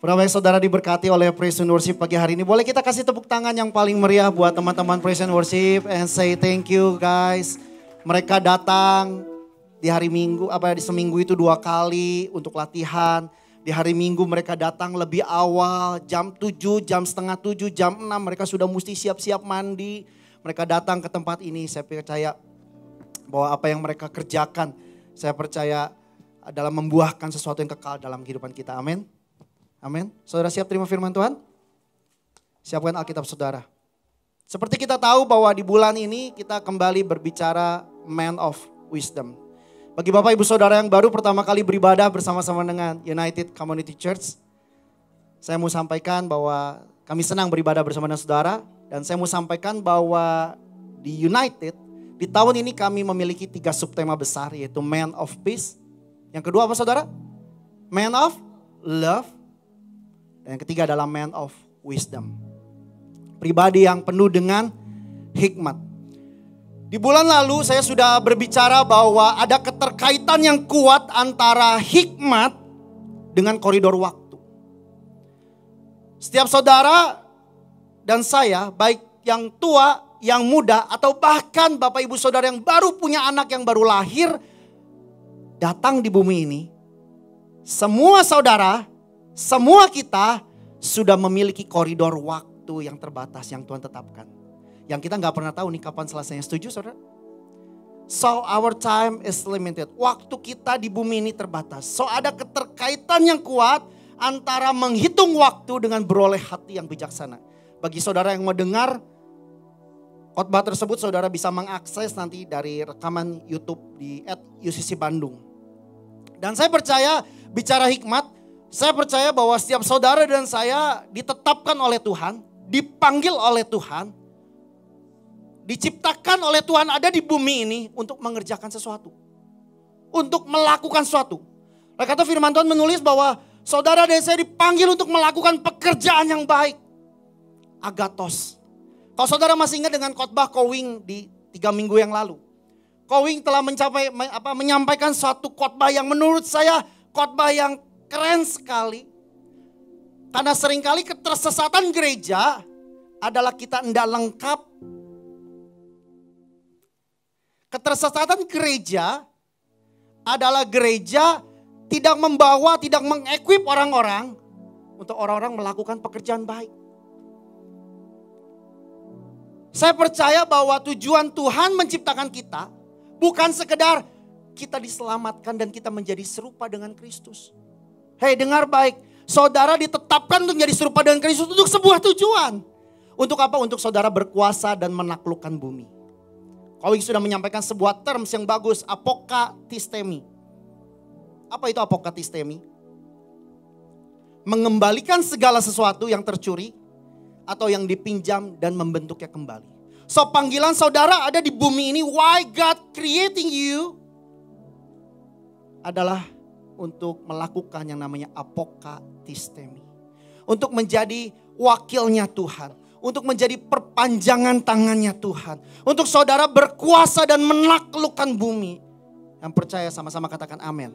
Berapa banyak saudara diberkati oleh Praise and Worship pagi hari ini. Boleh kita kasih tepuk tangan yang paling meriah buat teman-teman Praise and Worship. And say thank you guys. Mereka datang di hari Minggu, di seminggu itu 2 kali untuk latihan. Di hari Minggu mereka datang lebih awal, jam 7, jam setengah 7, jam 6. Mereka sudah mesti siap-siap mandi. Mereka datang ke tempat ini. Saya percaya bahwa apa yang mereka kerjakan, saya percaya adalah membuahkan sesuatu yang kekal dalam kehidupan kita. Amin. Amin. Saudara siap terima firman Tuhan? Siapkan Alkitab saudara. Seperti kita tahu bahwa di bulan ini kita kembali berbicara Man of Wisdom. Bagi Bapak Ibu Saudara yang baru pertama kali beribadah bersama-sama dengan United Community Church, saya mau sampaikan bahwa kami senang beribadah bersama dengan saudara. Dan saya mau sampaikan bahwa di United, di tahun ini kami memiliki 3 subtema besar, yaitu Man of Peace. Yang kedua apa saudara? Man of Love. Dan yang ketiga adalah Man of Wisdom. Pribadi yang penuh dengan hikmat. Di bulan lalu saya sudah berbicara bahwa ada keterkaitan yang kuat antara hikmat dengan koridor waktu. Setiap saudara dan saya, baik yang tua, yang muda, atau bahkan Bapak Ibu Saudara yang baru punya anak yang baru lahir, datang di bumi ini, semua saudara, semua kita sudah memiliki koridor waktu yang terbatas yang Tuhan tetapkan. Yang kita gak pernah tahu nih kapan selesainya. Setuju saudara? So our time is limited. Waktu kita di bumi ini terbatas. So ada keterkaitan yang kuat antara menghitung waktu dengan beroleh hati yang bijaksana. Bagi saudara yang mendengar khotbah tersebut, saudara bisa mengakses nanti dari rekaman YouTube di @UCC Bandung. Dan saya percaya bicara hikmat, saya percaya bahwa setiap saudara dan saya ditetapkan oleh Tuhan, dipanggil oleh Tuhan, diciptakan oleh Tuhan ada di bumi ini untuk mengerjakan sesuatu. Untuk melakukan sesuatu. Kata firman Tuhan menulis bahwa saudara dan saya dipanggil untuk melakukan pekerjaan yang baik. Agathos. Kalau saudara masih ingat dengan khotbah Kowing di 3 minggu yang lalu. Kowing telah menyampaikan suatu khotbah yang menurut saya khotbah yang keren sekali. Karena seringkali ketersesatan gereja adalah kita tidak lengkap. Ketersesatan gereja adalah gereja tidak membawa, tidak mengequip orang-orang untuk orang-orang melakukan pekerjaan baik. Saya percaya bahwa tujuan Tuhan menciptakan kita bukan sekedar kita diselamatkan dan kita menjadi serupa dengan Kristus. Hei, dengar baik, saudara ditetapkan untuk menjadi serupa dengan Kristus untuk sebuah tujuan. Untuk apa? Untuk saudara berkuasa dan menaklukkan bumi. Kowing sudah menyampaikan sebuah terms yang bagus, apokatistemi. Apa itu apokatistemi? Mengembalikan segala sesuatu yang tercuri atau yang dipinjam dan membentuknya kembali. So panggilan saudara ada di bumi ini, why God creating you adalah untuk melakukan yang namanya apokatistemi. Untuk menjadi wakilnya Tuhan. Untuk menjadi perpanjangan tangannya Tuhan. Untuk saudara berkuasa dan menaklukkan bumi. Yang percaya sama-sama katakan amin.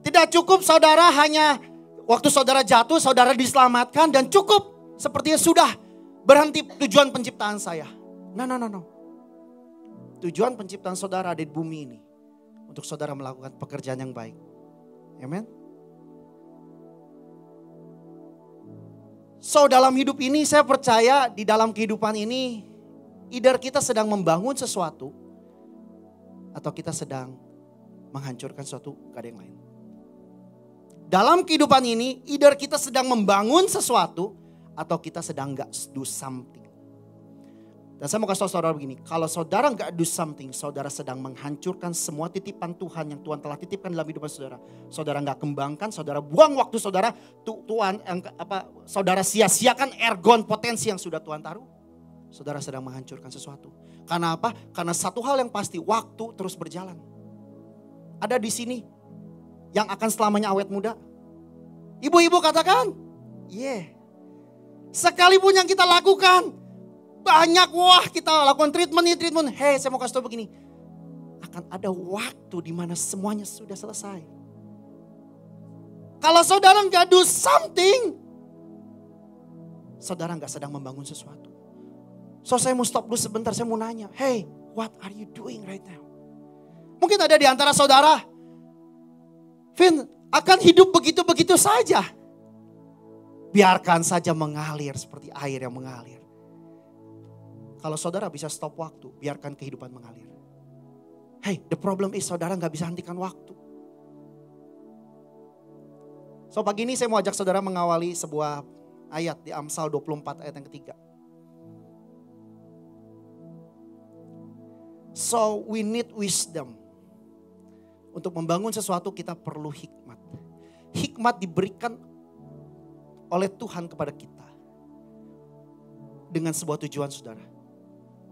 Tidak cukup saudara hanya waktu saudara jatuh, saudara diselamatkan dan cukup. Sepertinya sudah berhenti tujuan penciptaan saya. No. Tujuan penciptaan saudara ada di bumi ini. Untuk saudara melakukan pekerjaan yang baik. Amen. So dalam hidup ini saya percaya di dalam kehidupan ini either kita sedang membangun sesuatu atau kita sedang menghancurkan suatu keadaan yang lain. Dalam kehidupan ini either kita sedang membangun sesuatu atau kita sedang gak do something. Dan saya mau kasih tahu saudara begini, kalau saudara gak do something, saudara sedang menghancurkan semua titipan Tuhan yang Tuhan telah titipkan dalam hidup saudara. Saudara gak kembangkan, saudara buang waktu saudara, saudara sia-siakan ergon potensi yang sudah Tuhan taruh. Saudara sedang menghancurkan sesuatu. Karena apa? Karena satu hal yang pasti, waktu terus berjalan. Ada di sini yang akan selamanya awet muda. Ibu-ibu katakan, sekalipun yang kita lakukan banyak, kita lakukan treatment. Hei, saya mau kasih tahu begini. Akan ada waktu di mana semuanya sudah selesai. Kalau saudara nggak do something, saudara nggak sedang membangun sesuatu. So saya mau stop dulu sebentar, saya mau nanya, hey, what are you doing right now? Mungkin ada di antara saudara, Vin, akan hidup begitu-begitu saja. Biarkan saja mengalir seperti air yang mengalir. Kalau saudara bisa stop waktu, biarkan kehidupan mengalir. Hey, the problem is saudara nggak bisa hentikan waktu. So pagi ini saya mau ajak saudara mengawali sebuah ayat di Amsal 24 ayat yang ketiga. So we need wisdom. Untuk membangun sesuatu kita perlu hikmat. Hikmat diberikan oleh Tuhan kepada kita. Dengan sebuah tujuan saudara.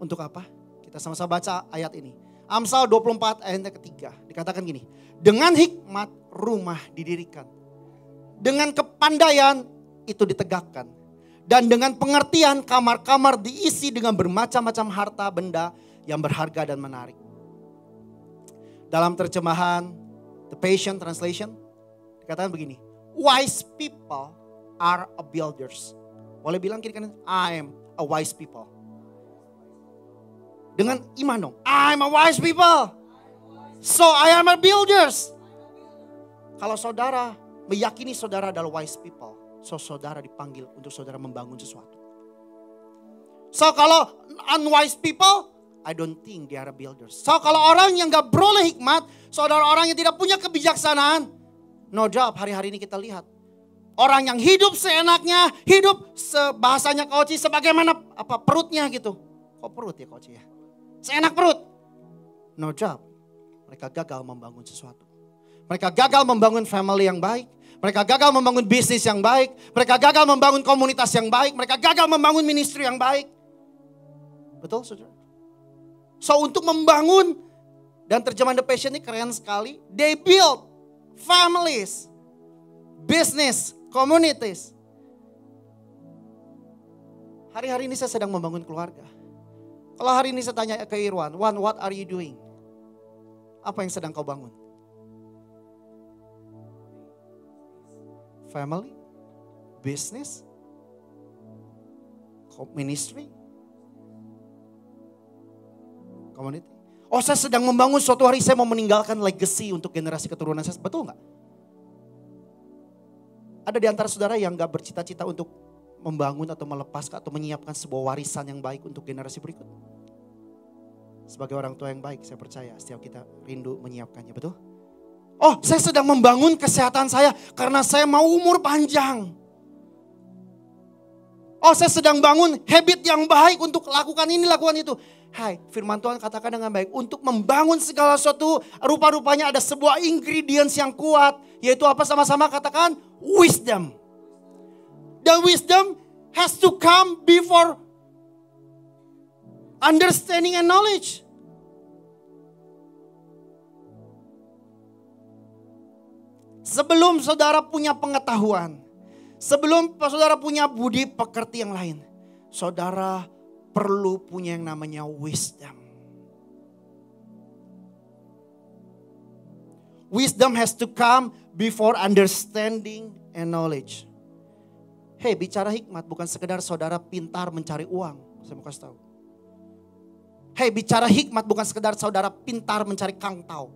Untuk apa? Kita sama-sama baca ayat ini. Amsal 24 ayat yang ketiga. Dikatakan gini. Dengan hikmat rumah didirikan. Dengan kepandaian itu ditegakkan. Dan dengan pengertian kamar-kamar diisi dengan bermacam-macam harta benda yang berharga dan menarik. Dalam terjemahan The Passion Translation dikatakan begini. Wise people are a builders. Boleh bilang kiri kanan, I am a wise people. Dengan iman dong. I'm a wise people. So I am a builders. Kalau saudara meyakini saudara adalah wise people, so saudara dipanggil untuk saudara membangun sesuatu. So kalau unwise people, I don't think they are builders. So kalau orang yang gak beroleh hikmat, saudara orang yang tidak punya kebijaksanaan, no job hari-hari ini kita lihat. Orang yang hidup seenaknya, hidup bahasanya Koci sebagaimana apa perutnya gitu. Kok perut ya Koci ya? Seenak perut. No job. Mereka gagal membangun sesuatu. Mereka gagal membangun family yang baik. Mereka gagal membangun bisnis yang baik. Mereka gagal membangun komunitas yang baik. Mereka gagal membangun ministry yang baik. Betul saudara? So untuk membangun, dan terjemahan The Passion ini keren sekali. They build families, business, communities. Hari-hari ini saya sedang membangun keluarga. Kalau hari ini saya tanya ke Irwan, Wan, what are you doing? Apa yang sedang kau bangun? Family, business, ministry, community. Oh, saya sedang membangun suatu hari saya mau meninggalkan legacy untuk generasi keturunan saya. Betul nggak? Ada di antara saudara yang nggak bercita-cita untuk membangun atau melepaskan atau menyiapkan sebuah warisan yang baik untuk generasi berikut. Sebagai orang tua yang baik, saya percaya setiap kita rindu menyiapkannya, betul? Oh, saya sedang membangun kesehatan saya karena saya mau umur panjang. Oh, saya sedang bangun habit yang baik untuk lakukan ini, lakukan itu. Hai, firman Tuhan katakan dengan baik. Untuk membangun segala sesuatu, rupa-rupanya ada sebuah ingredients yang kuat. Yaitu apa sama-sama katakan? Wisdom. The wisdom has to come before understanding and knowledge. Sebelum saudara punya pengetahuan, sebelum saudara punya budi pekerti yang lain, saudara perlu punya yang namanya wisdom. Wisdom has to come before understanding and knowledge. Hei, bicara hikmat bukan sekedar saudara pintar mencari uang. Saya mau kasih tahu. Hei, bicara hikmat bukan sekedar saudara pintar mencari kangtau.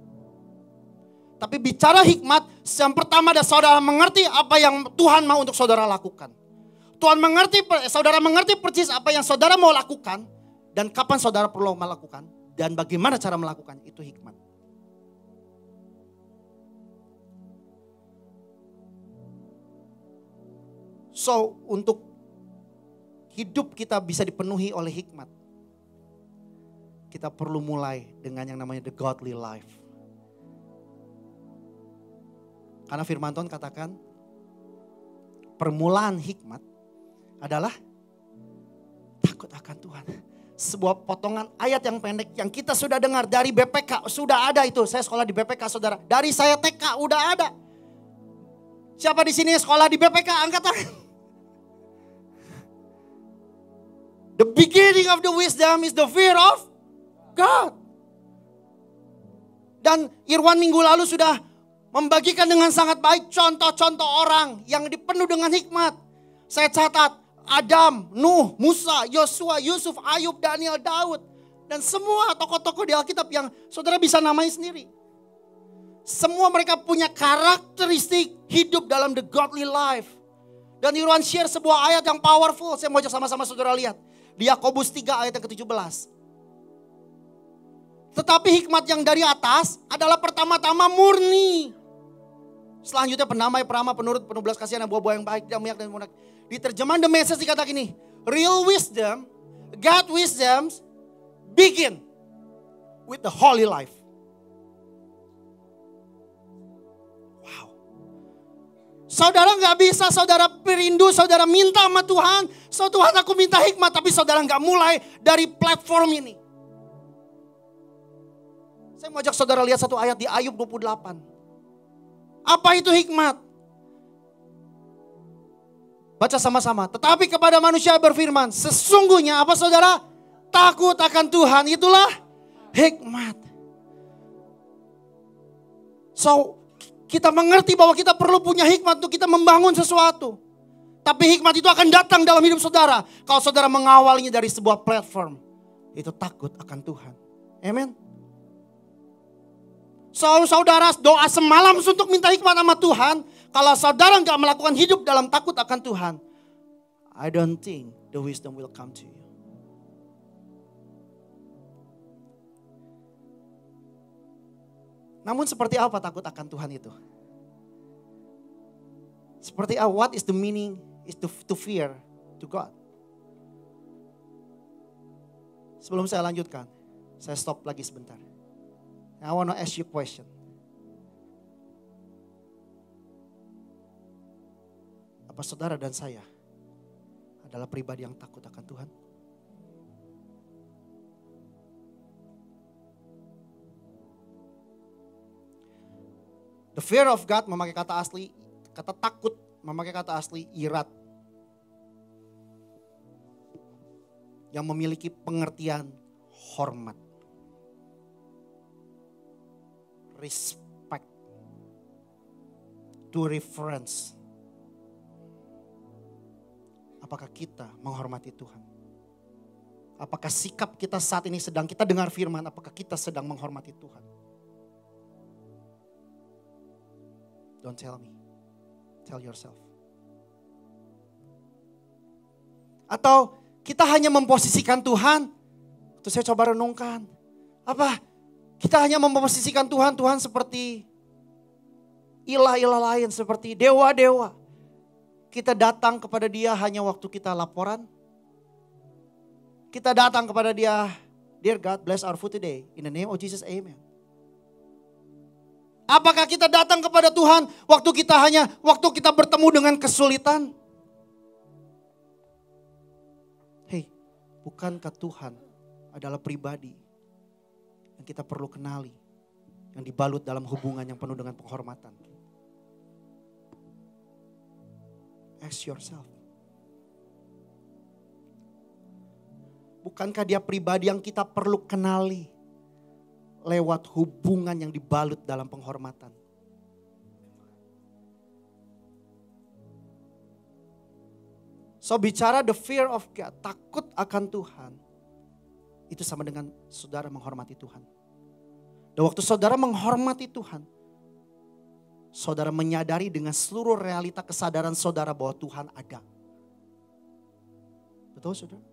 Tapi bicara hikmat, yang pertama adalah saudara mengerti apa yang Tuhan mau untuk saudara lakukan. Saudara mengerti persis apa yang saudara mau lakukan. Dan kapan saudara perlu melakukan. Dan bagaimana cara melakukan, itu hikmat. So, untuk hidup kita bisa dipenuhi oleh hikmat, kita perlu mulai dengan yang namanya the godly life. Karena firman Tuhan katakan, permulaan hikmat adalah takut akan Tuhan. Sebuah potongan ayat yang pendek yang kita sudah dengar dari BPK, sudah ada itu. Saya sekolah di BPK saudara, dari saya TK udah ada. Siapa di sini sekolah di BPK? Angkat tangan. The beginning of the wisdom is the fear of God. Dan Irwan minggu lalu sudah Membagikan dengan sangat baik contoh-contoh orang yang dipenuh dengan hikmat. Saya catat Adam, Nuh, Musa, Yosua, Yusuf, Ayub, Daniel, Daud. Dan semua tokoh-tokoh di Alkitab yang saudara bisa namai sendiri. Semua mereka punya karakteristik hidup dalam the godly life. Dan Irwan share sebuah ayat yang powerful. Saya mau ajak sama-sama saudara lihat. Di Yakobus 3 ayat yang ke-17. Tetapi hikmat yang dari atas adalah pertama-tama murni. Selanjutnya pendamai, peramah, penurut, penuh belas kasihan, buah-buah yang baik, tidak dan mudah. Di terjemahan The Message dikatakan ini. Real wisdom, God wisdom begin with the holy life. Wow. Saudara gak bisa, saudara perindu, saudara minta sama Tuhan. So Tuhan aku minta hikmat, tapi saudara gak mulai dari platform ini. Saya mau ajak saudara lihat satu ayat di Ayub 28. Apa itu hikmat? Baca sama-sama. Tetapi kepada manusia berfirman, sesungguhnya apa saudara? Takut akan Tuhan, itulah hikmat. So, kita mengerti bahwa kita perlu punya hikmat untuk kita membangun sesuatu. Tapi hikmat itu akan datang dalam hidup saudara. Kalau saudara mengawalnya dari sebuah platform. Itu takut akan Tuhan. Amen. So, saudara doa semalam untuk minta hikmat sama Tuhan. Kalau saudara gak melakukan hidup dalam takut akan Tuhan. I don't think the wisdom will come to you. Namun seperti apa takut akan Tuhan itu? Seperti apa? What is the meaning is to fear to God? Sebelum saya lanjutkan, saya stop lagi sebentar. I want to ask you a question. Apa saudara dan saya adalah pribadi yang takut akan Tuhan? The fear of God memakai kata asli, kata takut memakai kata asli irat. Yang memiliki pengertian hormat. Respect. To reference. Apakah kita menghormati Tuhan? Apakah sikap kita saat ini sedang kita dengar firman, apakah kita sedang menghormati Tuhan? Don't tell me. Tell yourself. Atau kita hanya memposisikan Tuhan. Terus saya coba renungkan. Apa? Kita hanya memposisikan Tuhan seperti ilah-ilah lain. Seperti dewa-dewa. Kita datang kepada dia hanya waktu kita laporan. Kita datang kepada dia. Dear God, bless our food today. In the name of Jesus, amen. Apakah kita datang kepada Tuhan waktu kita bertemu dengan kesulitan? Hei, bukankah Tuhan adalah pribadi yang kita perlu kenali, yang dibalut dalam hubungan yang penuh dengan penghormatan? Ask yourself. Bukankah dia pribadi yang kita perlu kenali lewat hubungan yang dibalut dalam penghormatan? So bicara the fear of God, takut akan Tuhan, itu sama dengan saudara menghormati Tuhan. Dan waktu saudara menghormati Tuhan, saudara menyadari dengan seluruh realita kesadaran saudara bahwa Tuhan ada. Betul saudara?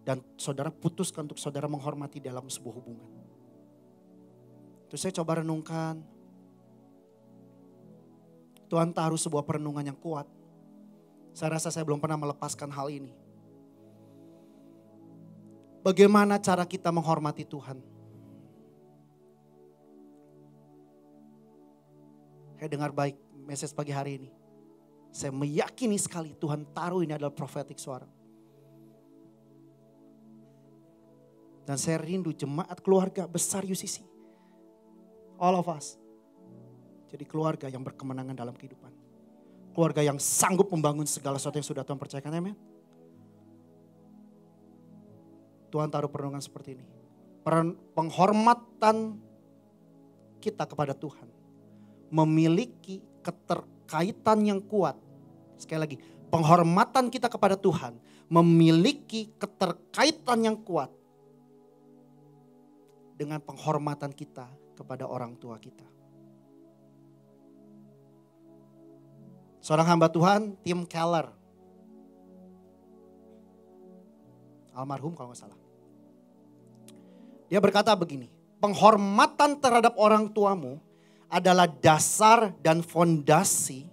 Dan saudara putuskan untuk saudara menghormati dalam sebuah hubungan. Terus saya coba renungkan. Tuhan taruh sebuah perenungan yang kuat. Saya rasa saya belum pernah melepaskan hal ini. Bagaimana cara kita menghormati Tuhan? Saya dengar baik message pagi hari ini. Saya meyakini sekali Tuhan taruh ini adalah prophetic suara. Dan saya rindu jemaat keluarga besar UCC. All of us. Jadi keluarga yang berkemenangan dalam kehidupan. Keluarga yang sanggup membangun segala sesuatu yang sudah Tuhan percayakan. Amen. Tuhan taruh perenungan seperti ini. Penghormatan kita kepada Tuhan memiliki keterkaitan yang kuat. Sekali lagi, penghormatan kita kepada Tuhan memiliki keterkaitan yang kuat dengan penghormatan kita kepada orang tua kita. Seorang hamba Tuhan, Tim Keller, almarhum kalau nggak salah. Dia berkata begini, penghormatan terhadap orang tuamu adalah dasar dan fondasi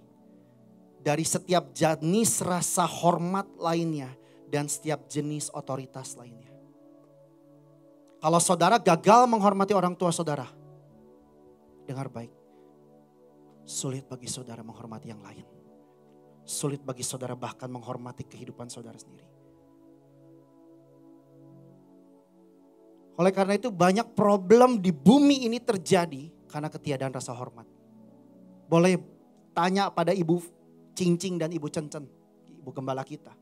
dari setiap jenis rasa hormat lainnya dan setiap jenis otoritas lainnya. Kalau saudara gagal menghormati orang tua saudara, dengar baik, sulit bagi saudara menghormati yang lain. Sulit bagi saudara bahkan menghormati kehidupan saudara sendiri. Oleh karena itu banyak problem di bumi ini terjadi karena ketiadaan rasa hormat. Boleh tanya pada Ibu Cincing dan Ibu Cencen, Ibu Gembala kita.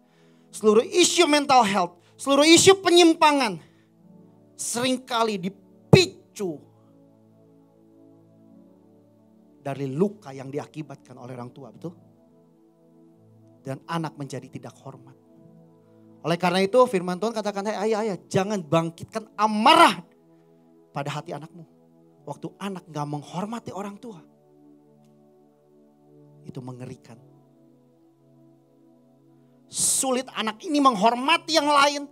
Seluruh isu mental health, seluruh isu penyimpangan seringkali dipicu dari luka yang diakibatkan oleh orang tua, betul? Dan anak menjadi tidak hormat. Oleh karena itu firman Tuhan katakan, ayah jangan bangkitkan amarah pada hati anakmu. Waktu anak gak menghormati orang tua. Itu mengerikan. Sulit anak ini menghormati yang lain.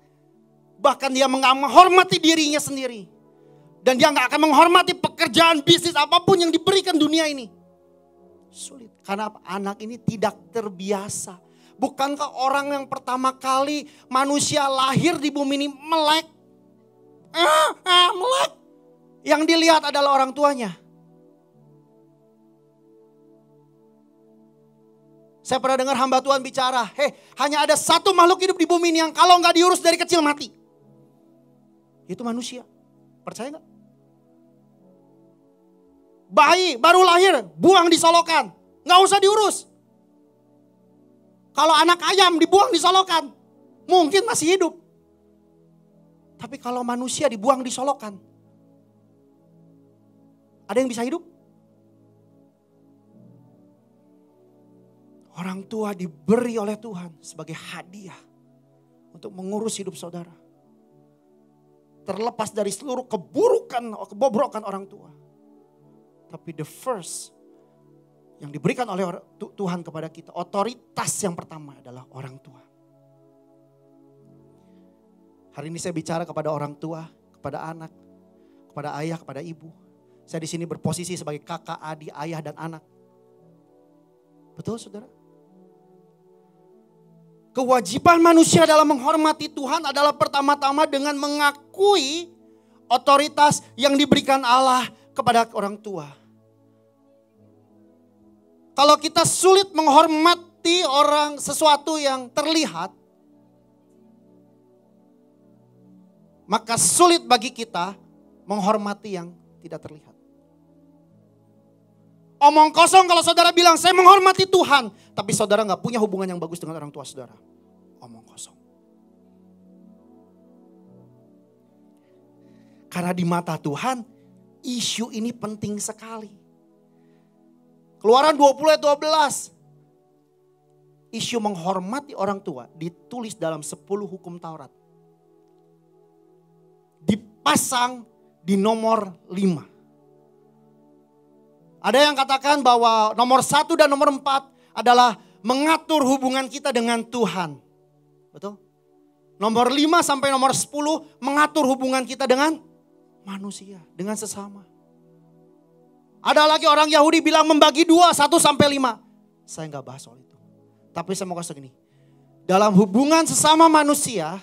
Bahkan dia gak menghormati dirinya sendiri. Dan dia gak akan menghormati pekerjaan bisnis apapun yang diberikan dunia ini. Sulit. Karena anak ini tidak terbiasa. Bukankah orang yang pertama kali manusia lahir di bumi ini melek? Melek. Yang dilihat adalah orang tuanya. Saya pernah dengar hamba Tuhan bicara, hanya ada satu makhluk hidup di bumi ini yang kalau nggak diurus dari kecil mati. Itu manusia. Percaya nggak? Bayi baru lahir, buang di solokan. Nggak usah diurus. Kalau anak ayam dibuang di solokan, mungkin masih hidup. Tapi kalau manusia dibuang di solokan, ada yang bisa hidup? Orang tua diberi oleh Tuhan sebagai hadiah untuk mengurus hidup saudara. Terlepas dari seluruh kebobrokan orang tua. Tapi the first yang diberikan oleh Tuhan kepada kita, otoritas yang pertama adalah orang tua. Hari ini saya bicara kepada orang tua, kepada anak, kepada ayah, kepada ibu. Saya di sini berposisi sebagai kakak, adik, ayah dan anak. Betul saudara? Kewajiban manusia dalam menghormati Tuhan adalah pertama-tama dengan mengakui otoritas yang diberikan Allah kepada orang tua. Kalau kita sulit menghormati sesuatu yang terlihat, maka sulit bagi kita menghormati yang tidak terlihat. Omong kosong kalau saudara bilang saya menghormati Tuhan, tapi saudara gak punya hubungan yang bagus dengan orang tua saudara. Omong kosong. Karena di mata Tuhan, isu ini penting sekali. Keluaran 20 ayat 12. Isu menghormati orang tua ditulis dalam 10 hukum Taurat. Dipasang di nomor 5. Ada yang katakan bahwa nomor 1 dan nomor 4 adalah mengatur hubungan kita dengan Tuhan. Betul? Nomor 5 sampai nomor 10 mengatur hubungan kita dengan manusia, dengan sesama. Ada lagi orang Yahudi bilang membagi 2, 1 sampai 5. Saya gak bahas soal itu. Tapi saya mau kasih gini. Dalam hubungan sesama manusia,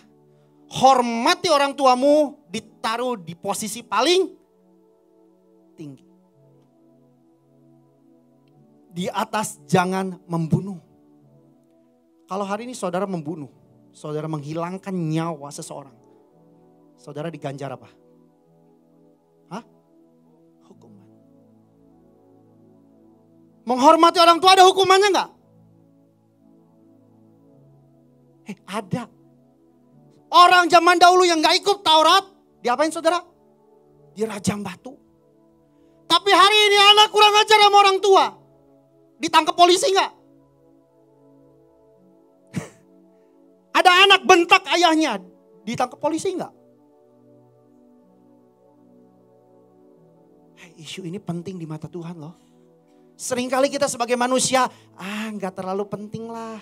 hormati orang tuamu ditaruh di posisi paling tinggi. Di atas jangan membunuh. Kalau hari ini saudara membunuh, saudara menghilangkan nyawa seseorang, saudara diganjar apa? Hukuman. Menghormati orang tua ada hukumannya enggak? Ada. Orang zaman dahulu yang gak ikut Taurat, diapain saudara? Dirajam batu. Tapi hari ini anak kurang ajar sama orang tua. Ditangkap polisi nggak? Ada anak bentak ayahnya, ditangkap polisi nggak? Isu ini penting di mata Tuhan loh. Seringkali kita sebagai manusia, nggak terlalu penting lah.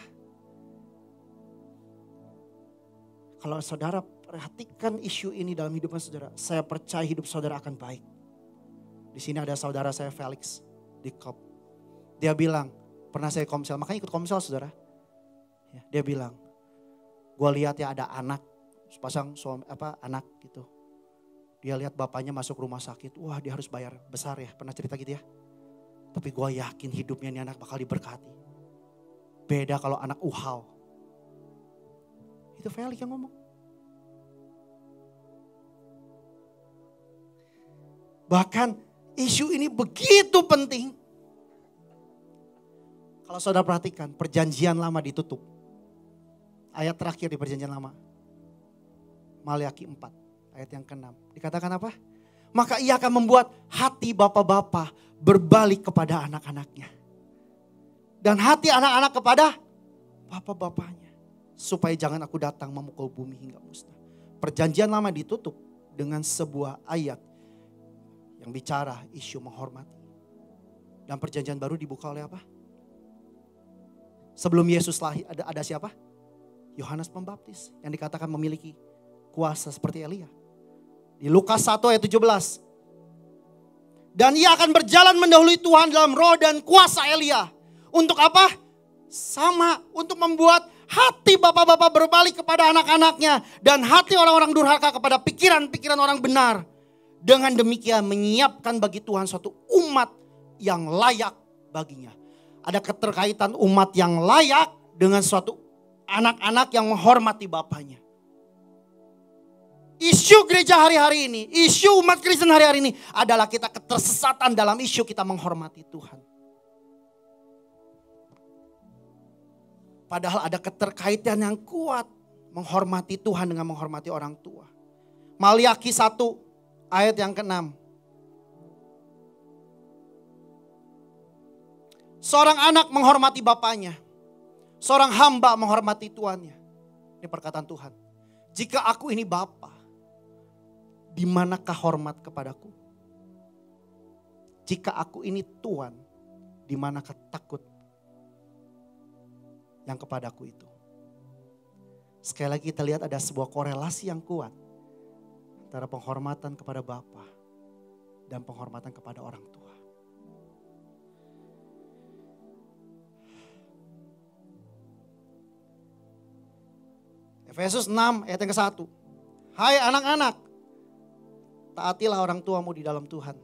Kalau saudara perhatikan isu ini dalam hidupnya saudara, saya percaya hidup saudara akan baik. Di sini ada saudara saya Felix di KOP. Dia bilang, pernah saya komsel, makanya ikut komsel saudara. Dia bilang, gue lihat ya ada anak, sepasang suami anak gitu. Dia lihat bapaknya masuk rumah sakit, wah dia harus bayar besar ya, pernah cerita gitu ya. Tapi gue yakin hidupnya ini anak bakal diberkati. Beda kalau anak uhau. Itu Felix yang ngomong. Bahkan isu ini begitu penting. Kalau saudara perhatikan, perjanjian lama ditutup. Ayat terakhir di perjanjian lama. Maliaki 4, ayat yang ke-6. Dikatakan apa? Maka ia akan membuat hati bapak-bapak berbalik kepada anak-anaknya. Dan hati anak-anak kepada bapak-bapaknya. Supaya jangan aku datang memukul bumi hingga musnah. Perjanjian lama ditutup dengan sebuah ayat yang bicara isu menghormati. Dan perjanjian baru dibuka oleh apa? Sebelum Yesus lahir ada siapa? Yohanes Pembaptis yang dikatakan memiliki kuasa seperti Elia. Di Lukas 1 ayat 17. Dan ia akan berjalan mendahului Tuhan dalam roh dan kuasa Elia. Untuk apa? Sama, untuk membuat hati bapak-bapak berbalik kepada anak-anaknya. Dan hati orang-orang durhaka kepada pikiran-pikiran orang benar. Dengan demikian menyiapkan bagi Tuhan suatu umat yang layak baginya. Ada keterkaitan umat yang layak dengan suatu anak-anak yang menghormati bapaknya. Isu gereja hari-hari ini, isu umat Kristen hari-hari ini adalah kita ketersesatan dalam isu kita menghormati Tuhan. Padahal ada keterkaitan yang kuat menghormati Tuhan dengan menghormati orang tua. Maliaki 1 ayat yang ke-6. Seorang anak menghormati bapaknya. Seorang hamba menghormati tuannya. Ini perkataan Tuhan. Jika aku ini bapa, di manakah hormat kepadaku? Jika aku ini tuan, di manakah takut yang kepadaku itu? Sekali lagi kita lihat ada sebuah korelasi yang kuat antara penghormatan kepada bapa dan penghormatan kepada orang tua. Efesus 6 ayat yang ke-1. Hai anak-anak, taatilah orang tuamu di dalam Tuhan.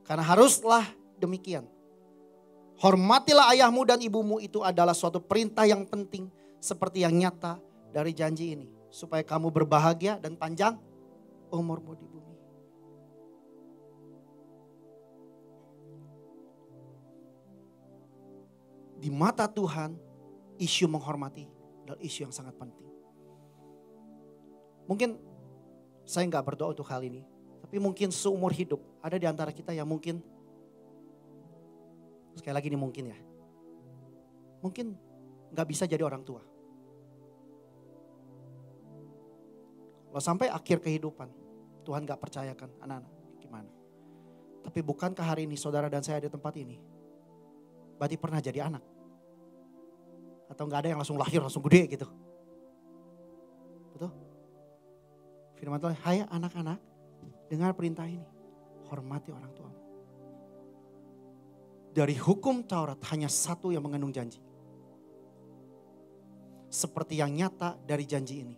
Karena haruslah demikian. Hormatilah ayahmu dan ibumu, itu adalah suatu perintah yang penting seperti yang nyata dari janji ini. Supaya kamu berbahagia dan panjang umurmu di bumi. Di mata Tuhan, isu menghormati adalah isu yang sangat penting. Mungkin saya nggak berdoa untuk hal ini. Tapi mungkin seumur hidup ada di antara kita yang mungkin, sekali lagi ini mungkin ya. Mungkin nggak bisa jadi orang tua. Kalau sampai akhir kehidupan Tuhan nggak percayakan anak-anak gimana. Tapi bukankah hari ini saudara dan saya ada di tempat ini? Berarti pernah jadi anak. Atau nggak ada yang langsung lahir langsung gede gitu. Betul? Firman Tuhan, hai anak-anak, dengar perintah ini. Hormati orang tuamu. Dari hukum Taurat hanya satu yang mengandung janji. Seperti yang nyata dari janji ini.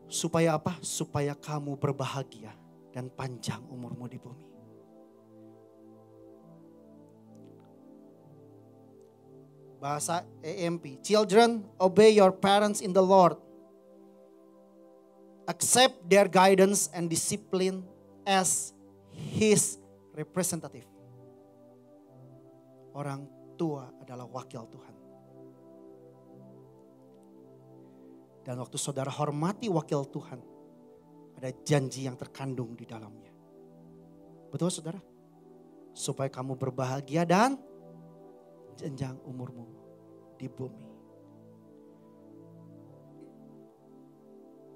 Supaya apa? Supaya kamu berbahagia dan panjang umurmu di bumi. Bahasa EMP. Children, obey your parents in the Lord. Accept their guidance and discipline as His representative. Orang tua adalah wakil Tuhan. Dan waktu saudara hormati wakil Tuhan, ada janji yang terkandung di dalamnya. Betul saudara? Supaya kamu berbahagia dan jenjang umurmu di bumi.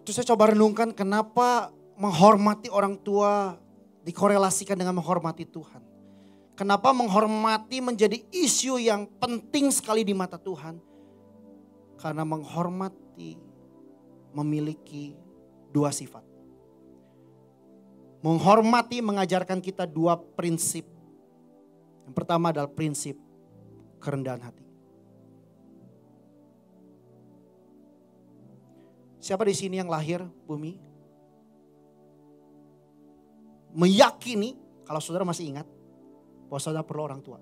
Terus saya coba renungkan kenapa menghormati orang tua dikorelasikan dengan menghormati Tuhan. Kenapa menghormati menjadi isu yang penting sekali di mata Tuhan. Karena menghormati memiliki dua sifat. Menghormati mengajarkan kita dua prinsip. Yang pertama adalah prinsip kerendahan hati. Siapa di sini yang lahir bumi meyakini, kalau saudara masih ingat, bahwa saudara perlu orang tua?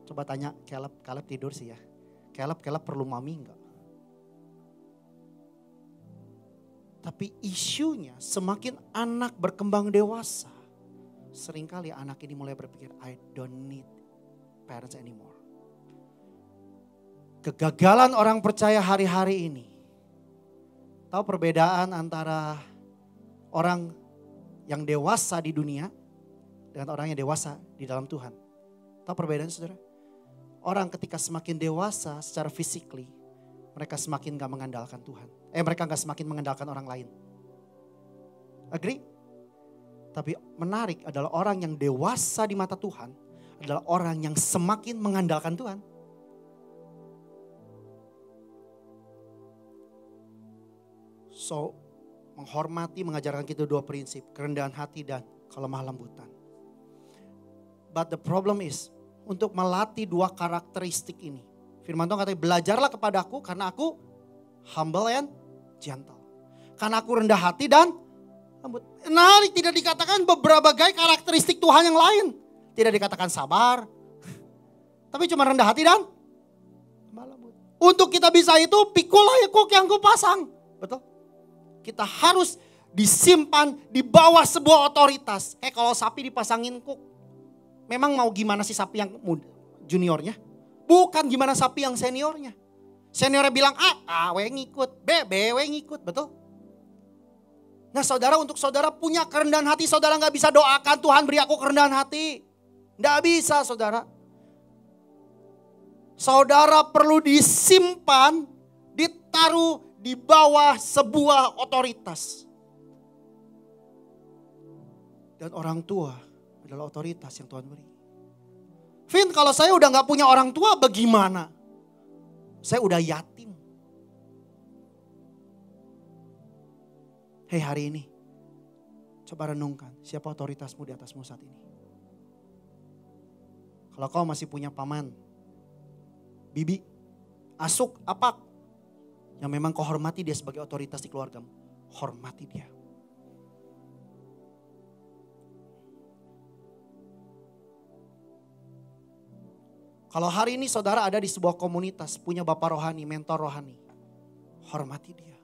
Coba tanya Caleb tidur sih ya. Caleb perlu mami enggak? Tapi isunya semakin anak berkembang dewasa, seringkali anak ini mulai berpikir, I don't need parents anymore. Kegagalan orang percaya hari-hari ini. Tahu perbedaan antara orang yang dewasa di dunia dengan orang yang dewasa di dalam Tuhan? Tahu perbedaannya saudara? Orang ketika semakin dewasa secara physically, mereka semakin gak mengandalkan Tuhan. Mereka gak semakin mengandalkan orang lain. Agree? Tapi menarik adalah orang yang dewasa di mata Tuhan adalah orang yang semakin mengandalkan Tuhan. So, menghormati mengajarkan kita dua prinsip, kerendahan hati dan kelemah lembutan. But the problem is, untuk melatih dua karakteristik ini. Firman Tuhan katanya, belajarlah kepadaku karena aku humble and gentle. Karena aku rendah hati dan lembut. Nah, tidak dikatakan berbagai karakteristik Tuhan yang lain. Tidak dikatakan sabar. Tapi cuma rendah hati dan lembut. Untuk kita bisa itu, pikulah ya kuk yang kupasang. Betul? Kita harus disimpan di bawah sebuah otoritas. Kalau sapi dipasangin kuk, memang mau gimana sih sapi yang juniornya? Bukan gimana sapi yang seniornya. Seniornya bilang A, we ngikut. B we ngikut, betul? Nah saudara, untuk saudara punya kerendahan hati, saudara gak bisa doakan Tuhan beri aku kerendahan hati. Gak bisa saudara. Saudara perlu disimpan, ditaruh di bawah sebuah otoritas. Dan orang tua adalah otoritas yang Tuhan beri. Vin, kalau saya udah gak punya orang tua bagaimana? Saya udah yatim. Hei, hari ini coba renungkan siapa otoritasmu di atasmu saat ini. Kalau kau masih punya paman, bibi, asuk, apak, yang memang kau hormati dia sebagai otoritas di keluargamu, hormati dia. Kalau hari ini saudara ada di sebuah komunitas, punya bapak rohani, mentor rohani, hormati dia.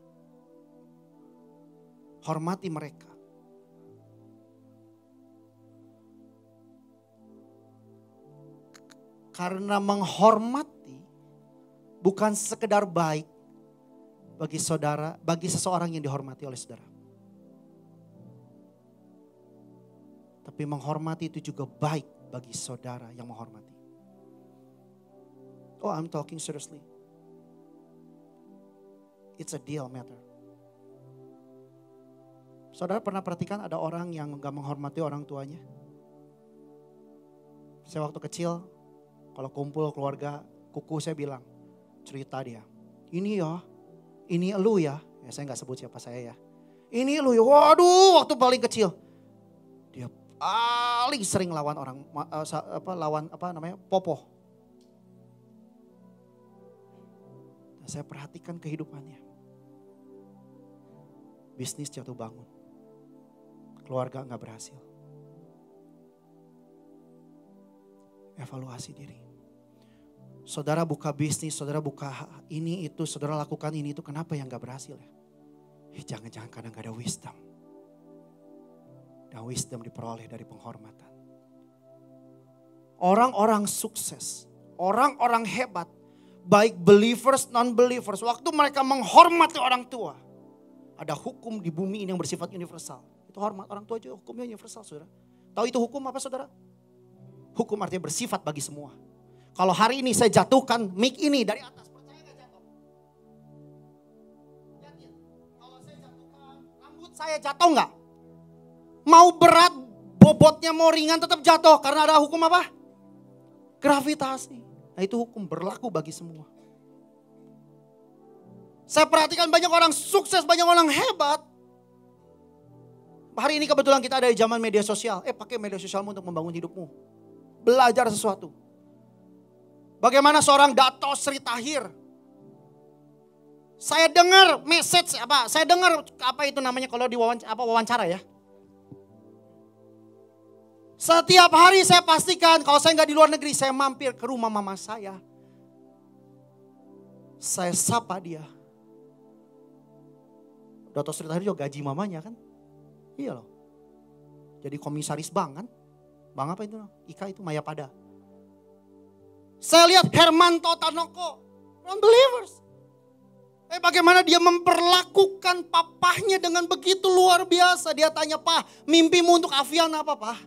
Hormati mereka. Karena menghormati bukan sekedar baik bagi saudara, bagi seseorang yang dihormati oleh saudara. Tapi menghormati itu juga baik bagi saudara yang menghormati. Oh, I'm talking seriously. It's a deal matter. Saudara pernah perhatikan ada orang yang gak menghormati orang tuanya? Saya waktu kecil, kalau kumpul keluarga, kuku saya bilang, cerita dia. Ini ya, ini elu ya. Ya saya gak sebut siapa saya ya. Ini elu ya, waduh waktu paling kecil. Dia paling sering lawan orang, popo. Nah, saya perhatikan kehidupannya. Bisnis jatuh bangun. Keluarga gak berhasil. Evaluasi diri. Saudara buka bisnis, saudara buka ini itu, saudara lakukan ini itu, kenapa yang gak berhasil ya? Jangan-jangan kadang gak ada wisdom. Dan wisdom diperoleh dari penghormatan. Orang-orang sukses, orang-orang hebat, baik believers, non-believers, waktu mereka menghormati orang tua, Ada hukum di bumi ini yang bersifat universal. Itu hormat orang tua juga hukumnya universal, saudara. Tahu itu hukum apa, saudara? Hukum artinya bersifat bagi semua. Kalau hari ini saya jatuhkan mic ini dari atas, percaya gak jatuh? Yakin? Kalau saya jatuhkan, rambut saya jatuh gak? Mau berat, bobotnya mau ringan tetap jatuh. Karena ada hukum apa? Gravitasi. Nah itu hukum berlaku bagi semua. Saya perhatikan banyak orang sukses, banyak orang hebat. Hari ini kebetulan kita ada di zaman media sosial. Pakai media sosialmu untuk membangun hidupmu. Belajar sesuatu. Bagaimana seorang Dato Sri Tahir. Saya dengar message apa? Saya dengar apa itu namanya kalau di wawancara ya. Setiap hari saya pastikan kalau saya nggak di luar negeri, saya mampir ke rumah mama saya. Saya sapa dia. Dato Sri Tahir juga gaji mamanya kan. Iya loh. Jadi komisaris bank kan. Bank apa itu? Ika itu Mayapada. Saya lihat Hermanto Tanoko. Non-believers. Bagaimana dia memperlakukan papahnya dengan begitu luar biasa. Dia tanya, "Pak, mimpimu untuk Avian apa, Pak?"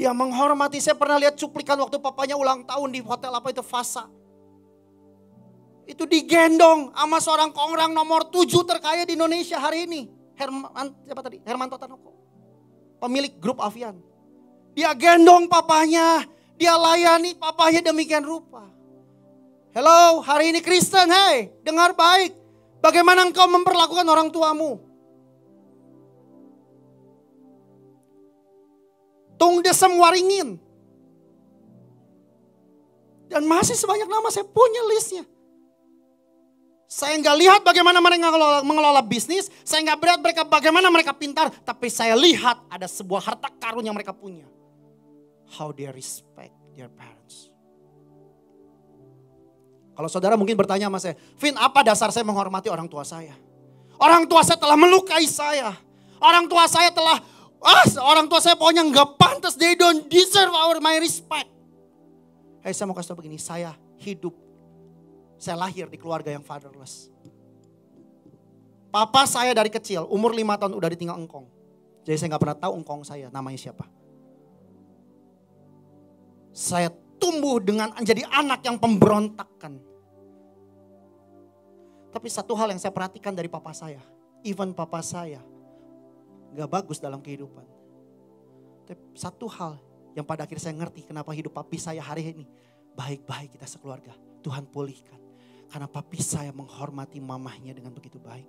Dia menghormati. Saya pernah lihat cuplikan waktu papanya ulang tahun di hotel apa itu, Fasa. Itu digendong sama seorang orang nomor 7 terkaya di Indonesia hari ini. Hermanto Tanoko. Pemilik grup Avian. Dia gendong papanya. Dia layani papanya demikian rupa. Hello, hari ini Kristen, hey, dengar baik. Bagaimana engkau memperlakukan orang tuamu? Tung Desem Waringin. Dan masih sebanyak nama, saya punya listnya. Saya nggak lihat bagaimana mereka mengelola bisnis. Saya nggak lihat mereka bagaimana mereka pintar. Tapi saya lihat ada sebuah harta karun yang mereka punya. How they respect their parents. Kalau saudara mungkin bertanya sama saya, Vin, apa dasar saya menghormati orang tua saya? Orang tua saya telah melukai saya. Orang tua saya pokoknya nggak pantas. They don't deserve my respect. Saya mau kasih tahu begini, saya lahir di keluarga yang fatherless. Papa saya dari kecil, umur 5 tahun udah ditinggal engkong. Jadi saya gak pernah tahu engkong saya namanya siapa. Saya tumbuh dengan jadi anak yang pemberontakan. Tapi satu hal yang saya perhatikan dari papa saya. Even papa saya gak bagus dalam kehidupan. Tapi satu hal yang pada akhirnya saya ngerti kenapa hidup papi saya hari ini. Baik-baik kita sekeluarga. Tuhan pulihkan. Karena papi saya menghormati mamahnya dengan begitu baik.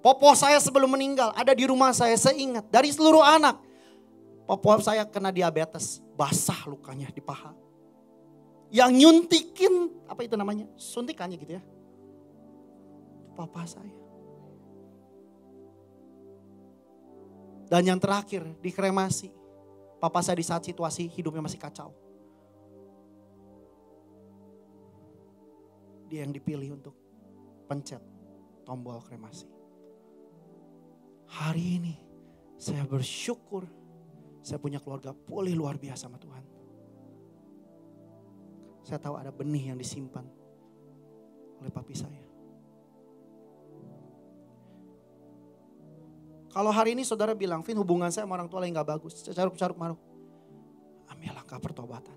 Popo saya sebelum meninggal ada di rumah saya ingat. Dari seluruh anak. Popo saya kena diabetes. Basah lukanya di paha. Yang nyuntikin, apa itu namanya? Suntikannya gitu ya. Papa saya. Dan yang terakhir dikremasi. Papa saya di saat situasi hidupnya masih kacau. Dia yang dipilih untuk pencet tombol kremasi. Hari ini saya bersyukur saya punya keluarga pulih luar biasa sama Tuhan. Saya tahu ada benih yang disimpan oleh papi saya. Kalau hari ini saudara bilang, Vin, hubungan saya sama orang tua lagi gak bagus. Saya caruk maruk. Ambil langkah pertobatan.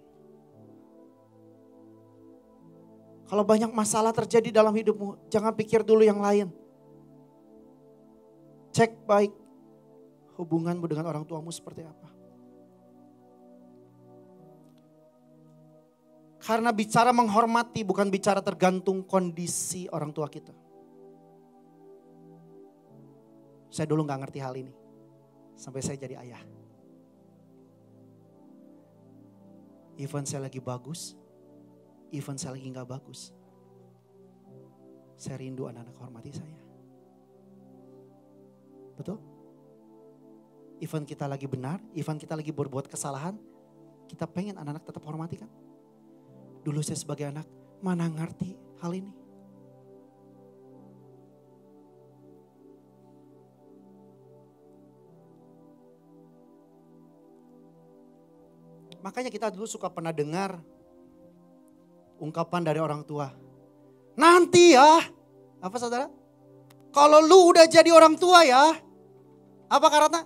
Kalau banyak masalah terjadi dalam hidupmu, jangan pikir dulu yang lain. Cek baik hubunganmu dengan orang tuamu seperti apa. Karena bicara menghormati bukan bicara tergantung kondisi orang tua kita. Saya dulu gak ngerti hal ini. Sampai saya jadi ayah. Even saya lagi bagus. Even saya lagi gak bagus. Saya rindu anak-anak hormati saya. Betul? Even kita lagi benar. Even kita lagi berbuat kesalahan. Kita pengen anak-anak tetap hormati kan? Dulu saya sebagai anak. Mana ngerti hal ini? Makanya kita dulu suka pernah dengar ungkapan dari orang tua. Nanti ya. Apa saudara? Kalau lu udah jadi orang tua ya. Apa Karatna?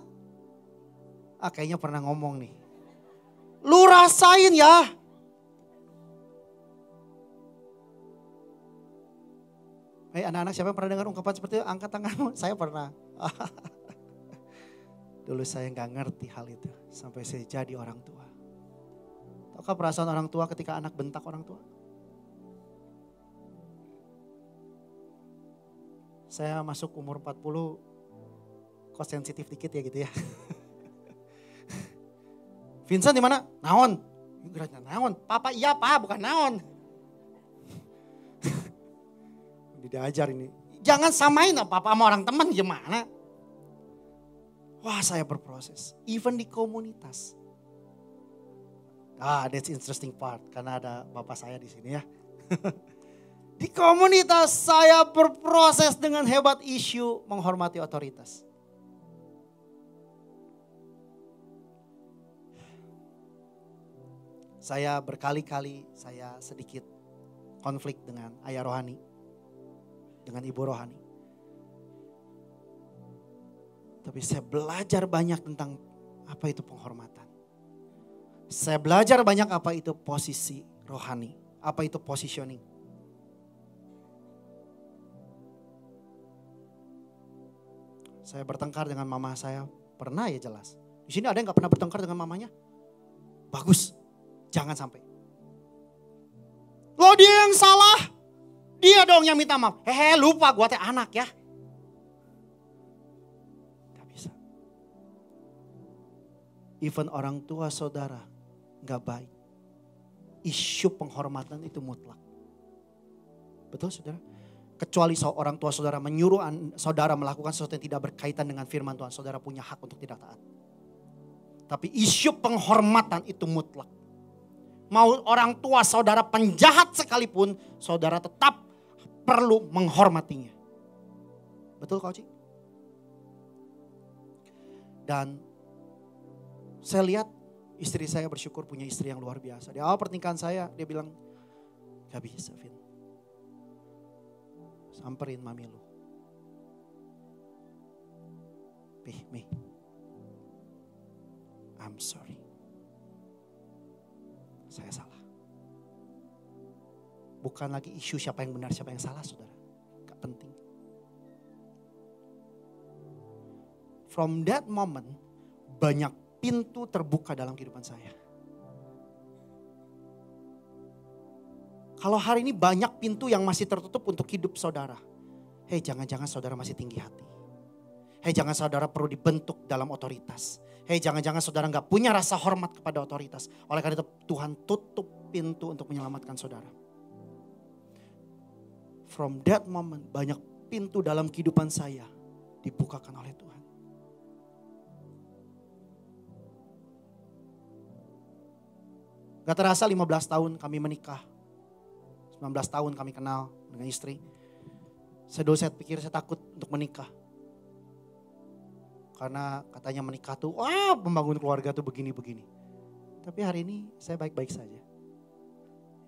Kayaknya pernah ngomong nih. Lu rasain ya. Hei anak-anak, siapa yang pernah dengar ungkapan seperti itu? Angkat tanganmu. Saya pernah. Dulu saya gak ngerti hal itu. Sampai saya jadi orang tua. Tahukah perasaan orang tua ketika anak bentak orang tua? Saya masuk umur 40, kok sensitif dikit ya gitu ya. Vincent di mana? Naon. Naon. Papa iya pak, bukan naon. Diajar ini. Jangan samain papa sama orang teman gimana. Wah saya berproses. Even di komunitas. That's interesting part. Karena ada bapak saya di sini ya. Di komunitas saya berproses dengan hebat isu menghormati otoritas. Saya berkali-kali saya sedikit konflik dengan ayah rohani. Dengan ibu rohani. Tapi saya belajar banyak tentang apa itu penghormatan. Saya belajar banyak apa itu posisi rohani. Apa itu positioning. Saya bertengkar dengan mama saya, pernah ya jelas. Di sini ada yang gak pernah bertengkar dengan mamanya? Bagus, jangan sampai. Loh dia yang salah, dia dong yang minta maaf. Lupa gua teh anak ya. Gak bisa. Even orang tua saudara gak baik. Isu penghormatan itu mutlak. Betul saudara? Kecuali orang tua saudara menyuruh saudara melakukan sesuatu yang tidak berkaitan dengan firman Tuhan. Saudara punya hak untuk tidak taat. Tapi isu penghormatan itu mutlak. Mau orang tua saudara penjahat sekalipun, saudara tetap perlu menghormatinya. Betul Kak Oci? Dan saya lihat istri saya bersyukur punya istri yang luar biasa. Di awal pernikahan saya dia bilang, gak bisa Vin. Samperin mami lu. Mi, I'm sorry. Saya salah. Bukan lagi isu siapa yang benar, siapa yang salah saudara. Gak penting. From that moment, banyak pintu terbuka dalam kehidupan saya. Kalau hari ini banyak pintu yang masih tertutup untuk hidup saudara. Hei jangan-jangan saudara masih tinggi hati. Hei jangan saudara perlu dibentuk dalam otoritas. Hei jangan-jangan saudara gak punya rasa hormat kepada otoritas. Oleh karena itu Tuhan tutup pintu untuk menyelamatkan saudara. From that moment banyak pintu dalam kehidupan saya dibukakan oleh Tuhan. Gak terasa 15 tahun kami menikah. 19 tahun kami kenal dengan istri. Saya pikir saya takut untuk menikah. Karena katanya menikah tuh, membangun keluarga tuh begini-begini. Tapi hari ini saya baik-baik saja.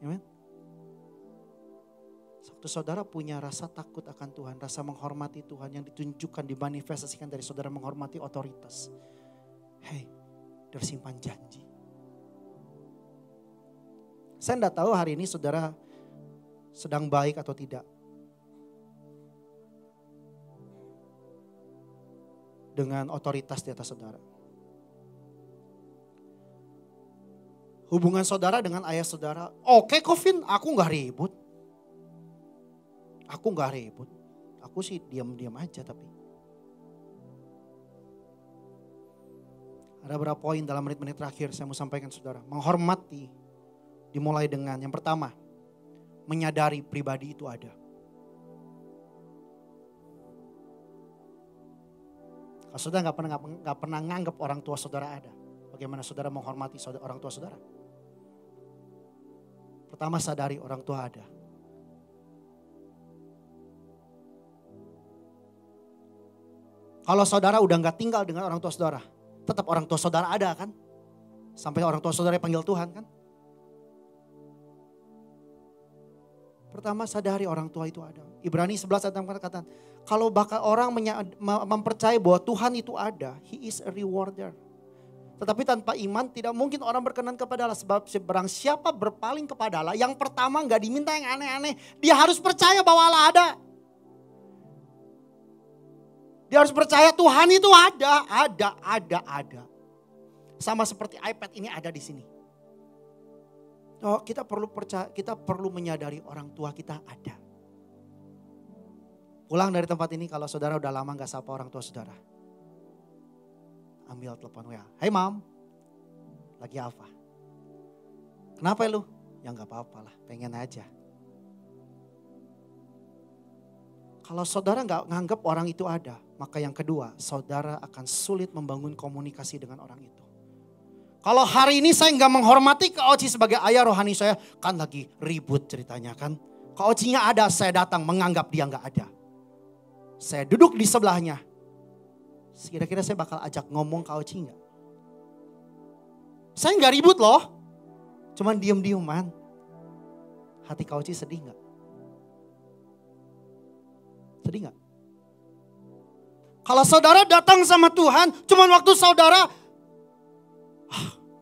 Amen. Waktu saudara punya rasa takut akan Tuhan, rasa menghormati Tuhan yang ditunjukkan, dimanifestasikan dari saudara menghormati otoritas. Hei, tersimpan janji. Saya tidak tahu hari ini saudara sedang baik atau tidak. Dengan otoritas di atas saudara. Hubungan saudara dengan ayah saudara. Oke Kevin, aku gak ribut. Aku sih diam-diam aja tapi. Ada beberapa poin dalam menit-menit terakhir saya mau sampaikan saudara. Menghormati dimulai dengan yang pertama. Menyadari pribadi itu ada. Kalau saudara gak pernah nganggap orang tua saudara ada. Bagaimana saudara menghormati orang tua saudara? Pertama sadari orang tua ada. Kalau saudara udah gak tinggal dengan orang tua saudara. Tetap orang tua saudara ada kan? Sampai orang tua saudara panggil Tuhan kan? Pertama sadari orang tua itu ada. Ibrani 11 ayat 6 katakan, kalau bakal orang mempercayai bahwa Tuhan itu ada, He is a rewarder. Tetapi tanpa iman tidak mungkin orang berkenan kepada Allah. Sebab barang siapa berpaling kepada Allah, yang pertama gak diminta yang aneh-aneh. Dia harus percaya bahwa Allah ada. Dia harus percaya Tuhan itu ada. Sama seperti iPad ini ada di sini. Oh, kita perlu percaya, kita perlu menyadari orang tua kita ada. Pulang dari tempat ini kalau saudara udah lama gak sapa orang tua saudara. Ambil telepon WA. Hey mam, lagi apa? Kenapa lu? Ya gak apa-apa lah, pengen aja. Kalau saudara gak nganggap orang itu ada, maka yang kedua, saudara akan sulit membangun komunikasi dengan orang itu. Kalau hari ini saya nggak menghormati Kak Oci sebagai ayah rohani saya, kan lagi ribut ceritanya kan. Kak Ocinya ada, saya datang menganggap dia nggak ada. Saya duduk di sebelahnya. Kira-kira saya bakal ajak ngomong Kak Oci nggak? Saya nggak ribut loh, cuman diem-dieman. Hati Kak Oci sedih nggak? Sedih nggak? Kalau saudara datang sama Tuhan, cuman waktu saudara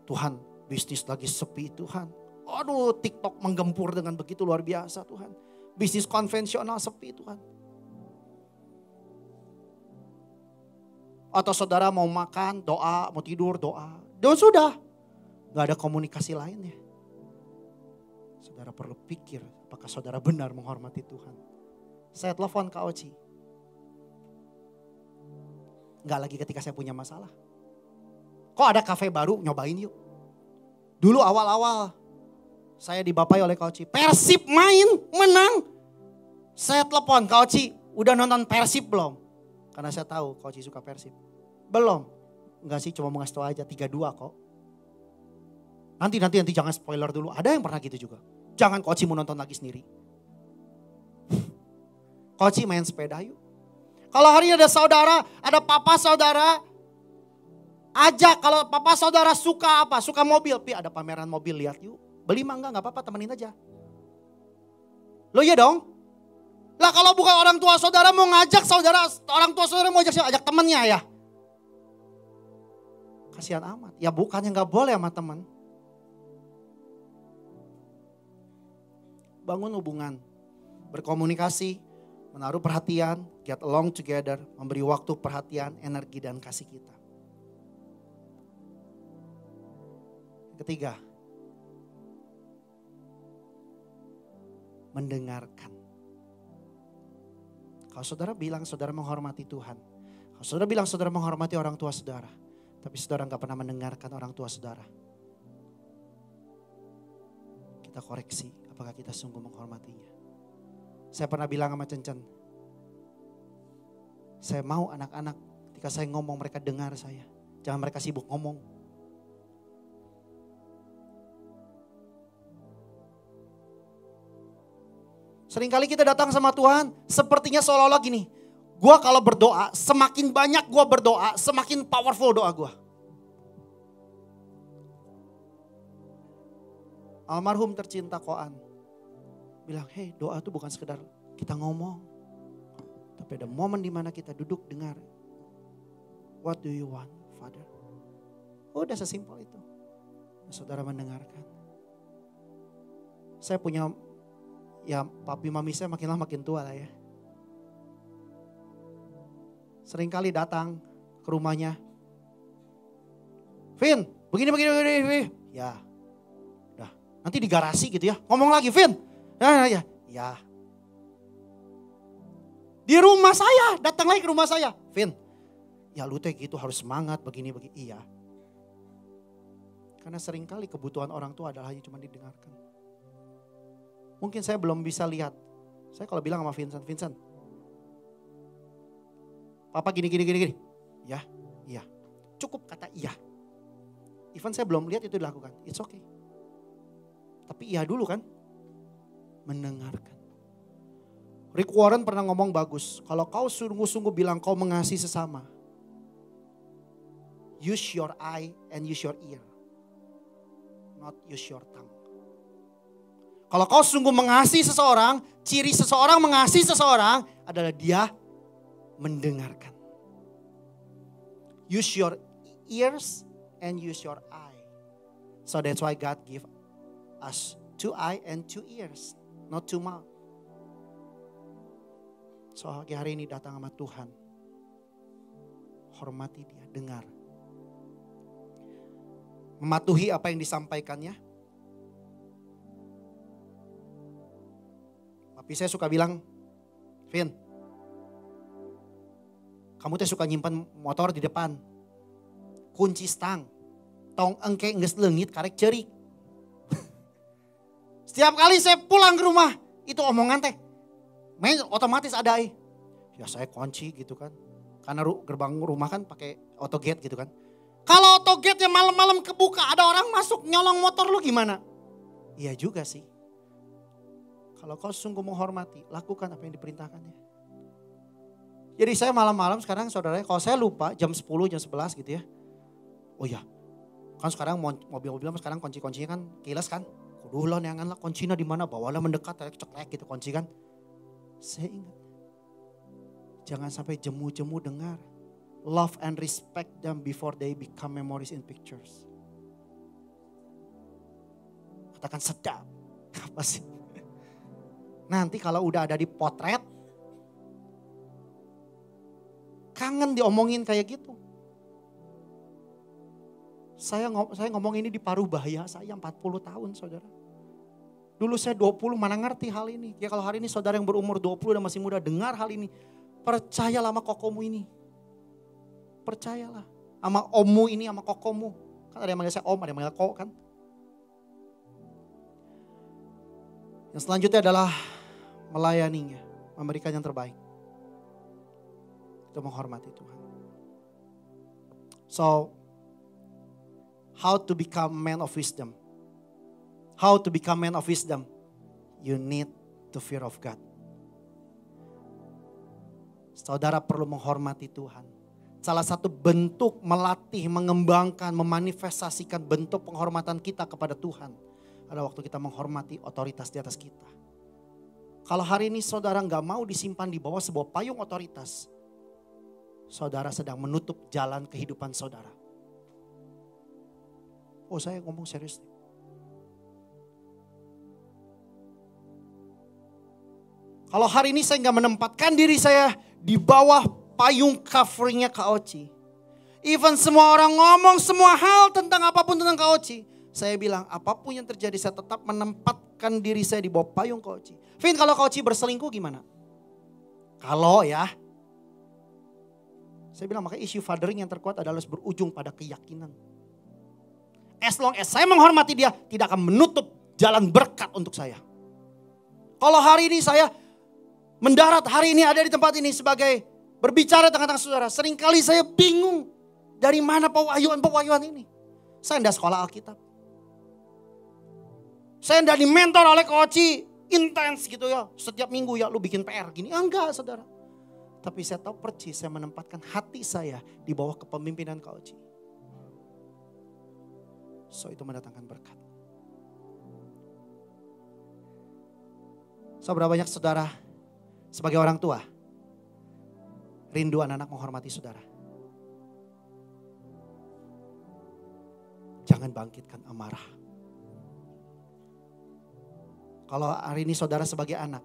Tuhan, bisnis lagi sepi Tuhan. Aduh, TikTok menggempur dengan begitu luar biasa Tuhan. Bisnis konvensional sepi Tuhan. Atau saudara mau makan, doa, mau tidur, doa. Dan sudah, gak ada komunikasi lainnya. Saudara perlu pikir, apakah saudara benar menghormati Tuhan. Saya telepon Kak Oci. Gak lagi ketika saya punya masalah. Kok ada kafe baru, nyobain yuk. Dulu awal-awal saya dibapai oleh Kak Oci. Persib main, menang. Saya telepon Kak Oci, udah nonton Persib belum? Karena saya tahu Kak Oci suka Persib. Belum. Enggak sih, cuma mau ngasih tau aja 3-2 kok. Nanti jangan spoiler dulu. Ada yang pernah gitu juga. Jangan Kak Oci mau nonton lagi sendiri. Kak Oci main sepeda yuk. Kalau hari ini ada saudara, ada papa saudara, ajak kalau papa saudara suka apa? Suka mobil. Pi ada pameran mobil, lihat yuk. Beli mah enggak apa-apa, temenin aja. Lo iya dong. Lah kalau bukan orang tua saudara mau ngajak saudara, orang tua saudara mau ajak temennya ya. Kasihan amat. Ya bukannya gak boleh sama teman. Bangun hubungan. Berkomunikasi, menaruh perhatian, get along together, memberi waktu, perhatian, energi dan kasih kita. Ketiga, mendengarkan. Kalau saudara bilang saudara menghormati Tuhan, kalau saudara bilang saudara menghormati orang tua saudara, tapi saudara gak pernah mendengarkan orang tua saudara, kita koreksi apakah kita sungguh menghormatinya. Saya pernah bilang sama Cencen, saya mau anak-anak ketika saya ngomong mereka dengar saya, jangan mereka sibuk ngomong. Seringkali kita datang sama Tuhan sepertinya seolah-olah gini. Gue kalau berdoa, semakin banyak gue berdoa, semakin powerful doa gue. Almarhum tercinta Koan bilang, hey doa itu bukan sekedar kita ngomong. Tapi ada momen dimana kita duduk dengar. What do you want, Father? Udah sesimpel itu. Saudara mendengarkan. Saya punya... Ya papi mami saya makin lama makin tua lah ya. Seringkali datang ke rumahnya. Vin, begini. Ya, udah. Nanti di garasi gitu ya. Ngomong lagi, Vin. Ya. Di rumah saya, datang lagi ke rumah saya. Vin, ya lu teh gitu harus semangat begini. Iya. Karena seringkali kebutuhan orang tua adalah hanya cuma didengarkan. Mungkin saya belum bisa lihat. Saya kalau bilang sama Vincent. Papa gini. Ya, iya. Cukup kata iya. Even saya belum lihat itu dilakukan. It's okay. Tapi iya dulu kan. Mendengarkan. Rick Warren pernah ngomong bagus. Kalau kau sungguh-sungguh bilang kau mengasihi sesama. Use your eye and use your ear. Not use your tongue. Kalau kau sungguh mengasihi seseorang, ciri seseorang mengasihi seseorang adalah dia mendengarkan. Use your ears and use your eye. So that's why God give us 2 eye and 2 ears, not 2 mouth. So hari ini datang sama Tuhan. Hormati dia, dengar. Mematuhi apa yang disampaikannya. Tapi saya suka bilang, Vin, kamu tuh suka nyimpan motor di depan. Kunci stang. Tong engke nges lengit karek cerik. Setiap kali saya pulang ke rumah, itu omongan teh. Main otomatis ada ya saya kunci gitu kan. Karena gerbang rumah kan pakai auto gate gitu kan. Kalau auto gate yang malam-malam kebuka, ada orang masuk nyolong motor lu gimana? Iya juga sih. Kalau kau sungguh menghormati, lakukan apa yang diperintahkannya. Jadi saya malam-malam sekarang saudaranya, kalau saya lupa jam 10, jam 11 gitu ya. Oh ya, kan sekarang mobil-mobil sekarang kunci-kuncinya kan keyless kan. Kudu lah neangan lah kuncinya di mana, bawalah mendekat, ceklek gitu kunci kan. Saya ingat, jangan sampai jemu-jemu dengar. Love and respect them before they become memories in pictures. Katakan sedap, apa sih? Nanti kalau udah ada di potret, kangen diomongin kayak gitu. Saya ngomong ini di paruh bahaya saya 40 tahun saudara. Dulu saya 20 mana ngerti hal ini. Ya kalau hari ini saudara yang berumur 20 dan masih muda dengar hal ini. Percayalah sama kokomu ini. Percayalah sama ommu ini, sama kokomu. Kan ada yang manggil saya om, ada yang manggil kok kan. Yang selanjutnya adalah melayaninya, memberikan yang terbaik. Itu menghormati Tuhan. So, how to become man of wisdom? How to become man of wisdom? You need to fear of God. Saudara perlu menghormati Tuhan. Salah satu bentuk melatih, mengembangkan, memanifestasikan bentuk penghormatan kita kepada Tuhan adalah waktu kita menghormati otoritas di atas kita. Kalau hari ini saudara nggak mau disimpan di bawah sebuah payung otoritas, saudara sedang menutup jalan kehidupan saudara. Oh saya ngomong serius. Kalau hari ini saya nggak menempatkan diri saya di bawah payung coveringnya Kak Oci. Even semua orang ngomong semua hal tentang apapun tentang Kak Oci. Saya bilang apapun yang terjadi saya tetap menempatkan diri saya di bawah payung Kak Oci. Vin kalau Kak Oci berselingkuh gimana? Kalau ya. Saya bilang makanya issue fathering yang terkuat adalah berujung pada keyakinan. As long as saya menghormati dia tidak akan menutup jalan berkat untuk saya. Kalau hari ini saya mendarat hari ini ada di tempat ini sebagai berbicara tengah-tengah saudara. Seringkali saya bingung dari mana pewahyuan ini. Saya tidak sekolah Alkitab. Saya tidak dimentor oleh Koci intens gitu ya. Setiap minggu ya lu bikin PR gini. Enggak saudara. Tapi saya tahu percis saya menempatkan hati saya di bawah kepemimpinan Koci. So itu mendatangkan berkat. So berapa banyak saudara sebagai orang tua rindu anak-anak menghormati saudara. Jangan bangkitkan amarah. Kalau hari ini saudara sebagai anak,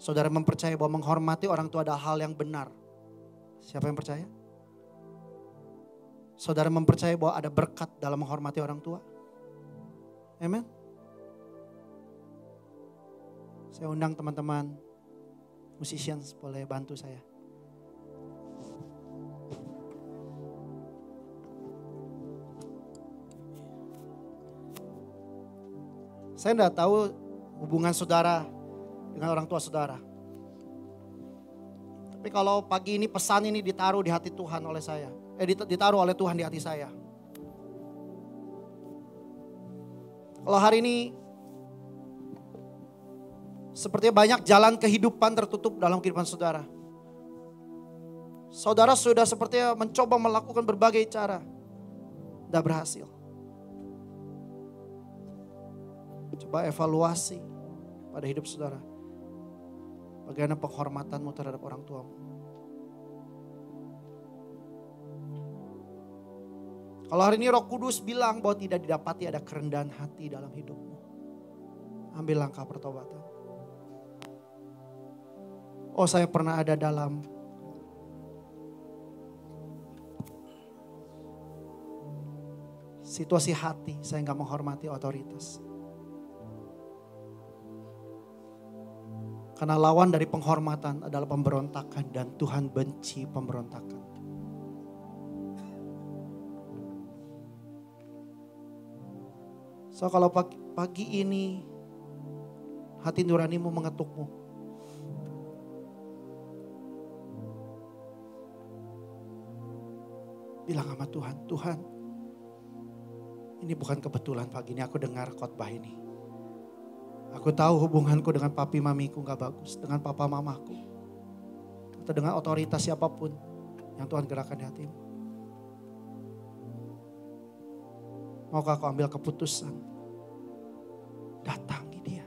saudara mempercayai bahwa menghormati orang tua adalah hal yang benar. Siapa yang percaya? Saudara mempercayai bahwa ada berkat dalam menghormati orang tua? Amen. Saya undang teman-teman musicians boleh bantu saya. Saya enggak tahu hubungan saudara dengan orang tua saudara. Tapi kalau pagi ini pesan ini ditaruh di hati Tuhan oleh saya. Ditaruh oleh Tuhan di hati saya. Kalau hari ini sepertinya banyak jalan kehidupan tertutup dalam kehidupan saudara. Saudara sudah sepertinya mencoba melakukan berbagai cara. Tidak berhasil. Coba evaluasi. pada hidup saudara. Bagaimana penghormatanmu terhadap orang tuamu. Kalau hari ini Roh Kudus bilang bahwa tidak didapati ada kerendahan hati dalam hidupmu, ambil langkah pertobatan. Oh, saya pernah ada dalam situasi hati, saya gak menghormati otoritas. Karena lawan dari penghormatan adalah pemberontakan dan Tuhan benci pemberontakan. So kalau pagi ini hati nuranimu mengetukmu, bilang sama Tuhan, Tuhan, ini bukan kebetulan pagi ini aku dengar khotbah ini. Aku tahu hubunganku dengan papi mamiku gak bagus, dengan papa mamaku, atau dengan otoritas siapapun yang Tuhan gerakan di hatimu. Maukah kau ambil keputusan? Datangi dia.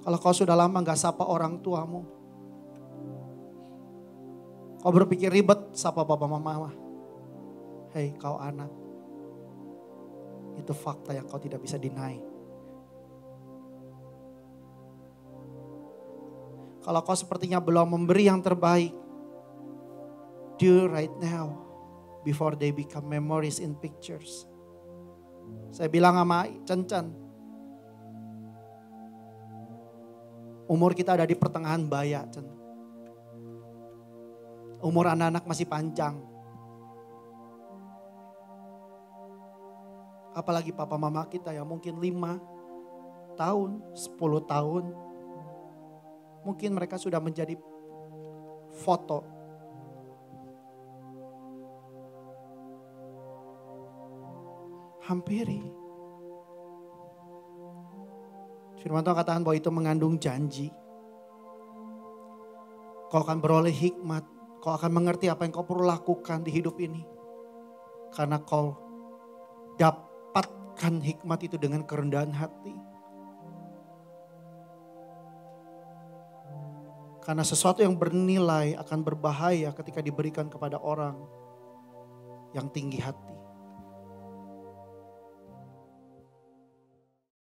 Kalau kau sudah lama gak sapa orang tuamu, kau berpikir ribet sapa papa mama. Hei kau anak, itu fakta yang kau tidak bisa deny. Kalau kau sepertinya belum memberi yang terbaik, do right now before they become memories in pictures. Saya bilang sama Cencan, umur kita ada di pertengahan baya. Umur anak-anak masih panjang. Apalagi papa mama kita yang mungkin 5 tahun, 10 tahun. Mungkin mereka sudah menjadi foto. Hampiri. Firman Tuhan katakan bahwa itu mengandung janji. Kau akan beroleh hikmat. Kau akan mengerti apa yang kau perlu lakukan di hidup ini. Karena kau dapatkan hikmat itu dengan kerendahan hati. Karena sesuatu yang bernilai akan berbahaya ketika diberikan kepada orang yang tinggi hati.